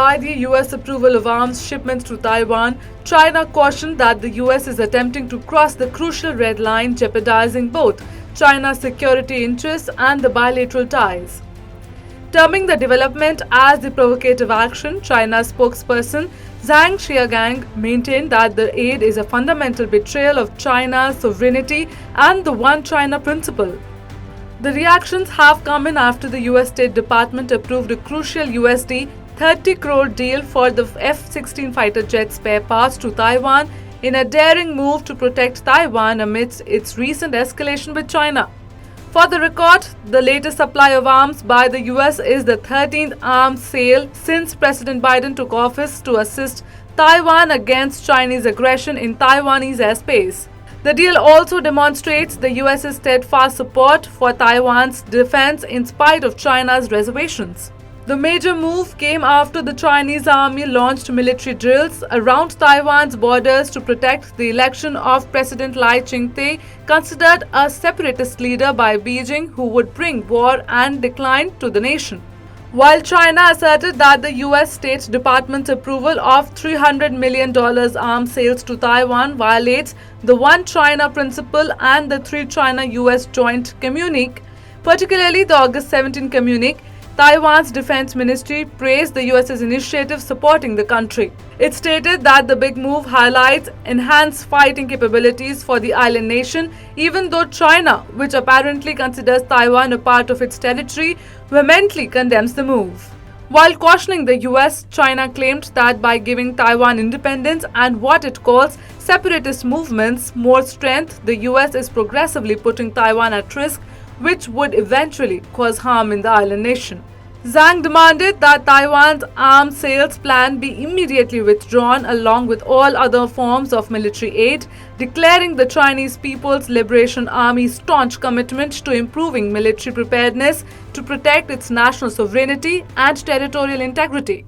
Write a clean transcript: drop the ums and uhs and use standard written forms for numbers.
by the US approval of arms shipments to Taiwan, China cautioned that the US is attempting to cross the crucial red line, jeopardizing both China's security interests and the bilateral ties. Terming the development as the provocative action, China's spokesperson Zhang Xiaogang maintained that the aid is a fundamental betrayal of China's sovereignty and the One China principle. The reactions have come in after the US State Department approved a crucial USD 30 crore deal for the F-16 fighter jet spare parts to Taiwan in a daring move to protect Taiwan amidst its recent escalation with China. For the record, the latest supply of arms by the US is the 13th arms sale since President Biden took office to assist Taiwan against Chinese aggression in Taiwanese airspace. The deal also demonstrates the US's steadfast support for Taiwan's defense in spite of China's reservations. The major move came after the Chinese army launched military drills around Taiwan's borders to protect the election of President Lai Ching-te, considered a separatist leader by Beijing who would bring war and decline to the nation. While China asserted that the US State Department's approval of $300 million arms sales to Taiwan violates the One China principle and the Three China-US joint communique, particularly the August 17 communique, Taiwan's defense ministry praised the US's initiative supporting the country. It stated that the big move highlights enhanced fighting capabilities for the island nation, even though China, which apparently considers Taiwan a part of its territory, vehemently condemns the move. While cautioning the US, China claimed that by giving Taiwan independence and what it calls separatist movements more strength, the US is progressively putting Taiwan at risk, which would eventually cause harm in the island nation. Zhang demanded that Taiwan's arms sales plan be immediately withdrawn along with all other forms of military aid, declaring the Chinese People's Liberation Army's staunch commitment to improving military preparedness to protect its national sovereignty and territorial integrity.